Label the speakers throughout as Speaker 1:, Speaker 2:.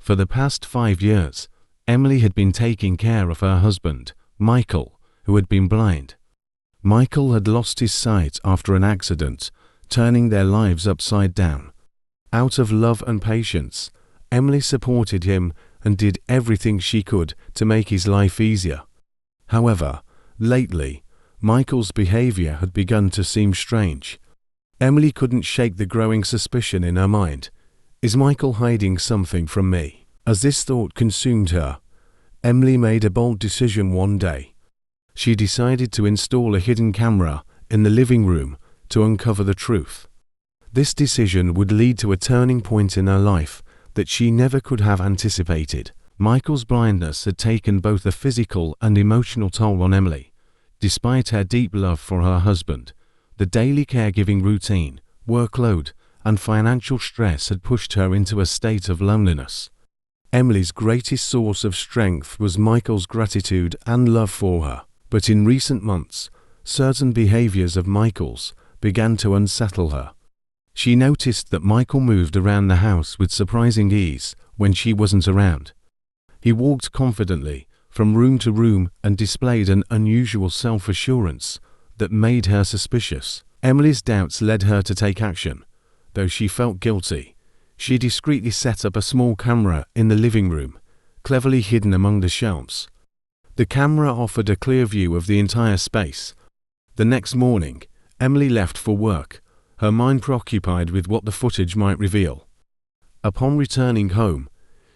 Speaker 1: For the past 5 years, Emily had been taking care of her husband, Michael, who had been blind. Michael had lost his sight after an accident, turning their lives upside down. Out of love and patience, Emily supported him and did everything she could to make his life easier. However, lately, Michael's behavior had begun to seem strange. Emily couldn't shake the growing suspicion in her mind. Is Michael hiding something from me? As this thought consumed her, Emily made a bold decision one day. She decided to install a hidden camera in the living room to uncover the truth. This decision would lead to a turning point in her life that she never could have anticipated. Michael's blindness had taken both a physical and emotional toll on Emily. Despite her deep love for her husband, the daily caregiving routine, workload, and financial stress had pushed her into a state of loneliness. Emily's greatest source of strength was Michael's gratitude and love for her, but in recent months, certain behaviors of Michael's began to unsettle her. She noticed that Michael moved around the house with surprising ease when she wasn't around. He walked confidently from room to room and displayed an unusual self-assurance that made her suspicious. Emily's doubts led her to take action. Though she felt guilty, she discreetly set up a small camera in the living room, cleverly hidden among the shelves. The camera offered a clear view of the entire space. The next morning, Emily left for work, her mind preoccupied with what the footage might reveal. Upon returning home,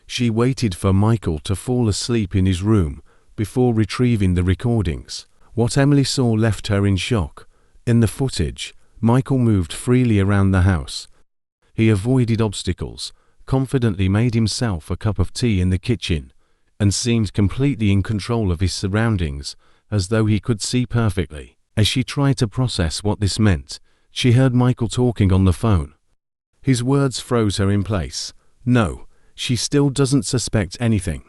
Speaker 1: she waited for Michael to fall asleep in his room before retrieving the recordings. What Emily saw left her in shock. In the footage, Michael moved freely around the house. He avoided obstacles, confidently made himself a cup of tea in the kitchen, and seemed completely in control of his surroundings, as though he could see perfectly. As she tried to process what this meant, she heard Michael talking on the phone. His words froze her in place. No, she still doesn't suspect anything.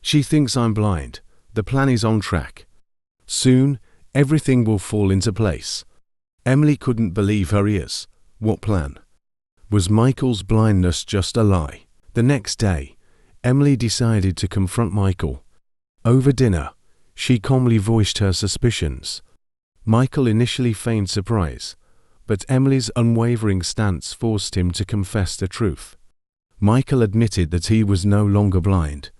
Speaker 1: She thinks I'm blind. The plan is on track. Soon, everything will fall into place. Emily couldn't believe her ears. What plan? Was Michael's blindness just a lie? The next day, Emily decided to confront Michael. Over dinner, she calmly voiced her suspicions. Michael initially feigned surprise, but Emily's unwavering stance forced him to confess the truth. Michael admitted that he was no longer blind.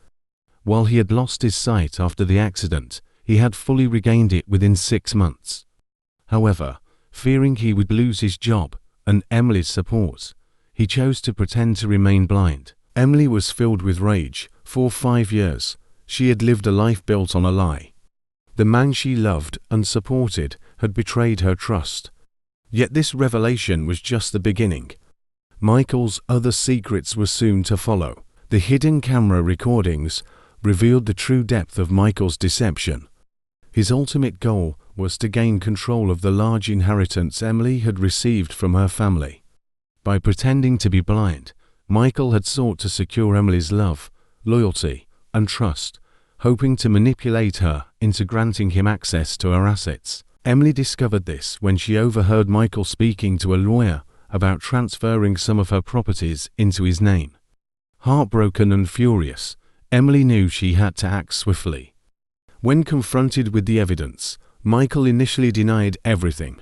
Speaker 1: While he had lost his sight after the accident, he had fully regained it within 6 months. However, fearing he would lose his job and Emily's support, he chose to pretend to remain blind. Emily was filled with rage. For 5 years, she had lived a life built on a lie. The man she loved and supported had betrayed her trust. Yet this revelation was just the beginning. Michael's other secrets were soon to follow. The hidden camera recordings revealed the true depth of Michael's deception. His ultimate goal was to gain control of the large inheritance Emily had received from her family. By pretending to be blind, Michael had sought to secure Emily's love, loyalty, and trust, hoping to manipulate her into granting him access to her assets. Emily discovered this when she overheard Michael speaking to a lawyer about transferring some of her properties into his name. Heartbroken and furious, Emily knew she had to act swiftly. When confronted with the evidence, Michael initially denied everything.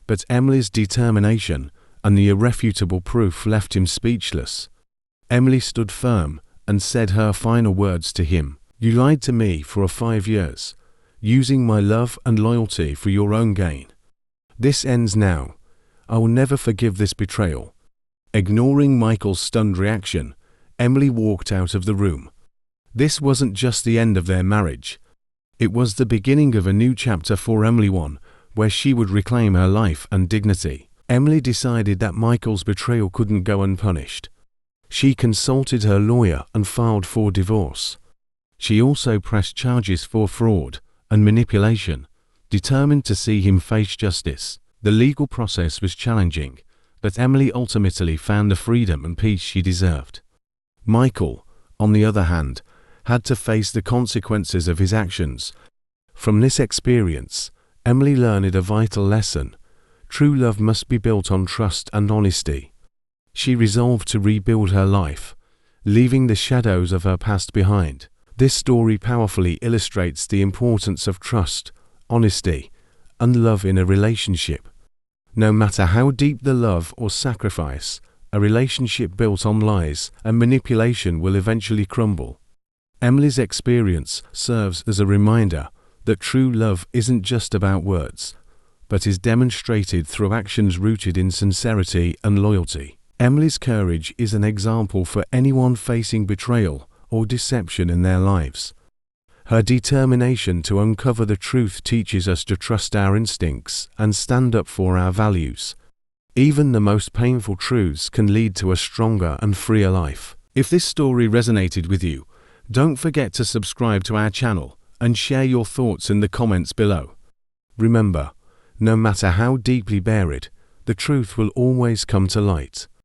Speaker 1: But Emily's determination and the irrefutable proof left him speechless. Emily stood firm and said her final words to him. "You lied to me for 5 years, using my love and loyalty for your own gain. This ends now. I will never forgive this betrayal." Ignoring Michael's stunned reaction, Emily walked out of the room. This wasn't just the end of their marriage. It was the beginning of a new chapter for Emily, one where she would reclaim her life and dignity. Emily decided that Michael's betrayal couldn't go unpunished. She consulted her lawyer and filed for divorce. She also pressed charges for fraud and manipulation, determined to see him face justice. The legal process was challenging, but Emily ultimately found the freedom and peace she deserved. Michael, on the other hand, had to face the consequences of his actions. From this experience, Emily learned a vital lesson. True love must be built on trust and honesty. She resolved to rebuild her life, leaving the shadows of her past behind. This story powerfully illustrates the importance of trust, honesty, and love in a relationship. No matter how deep the love or sacrifice, a relationship built on lies and manipulation will eventually crumble. Emily's experience serves as a reminder that true love isn't just about words, but is demonstrated through actions rooted in sincerity and loyalty. Emily's courage is an example for anyone facing betrayal or deception in their lives. Her determination to uncover the truth teaches us to trust our instincts and stand up for our values. Even the most painful truths can lead to a stronger and freer life. If this story resonated with you, don't forget to subscribe to our channel and share your thoughts in the comments below. Remember, no matter how deeply buried, the truth will always come to light.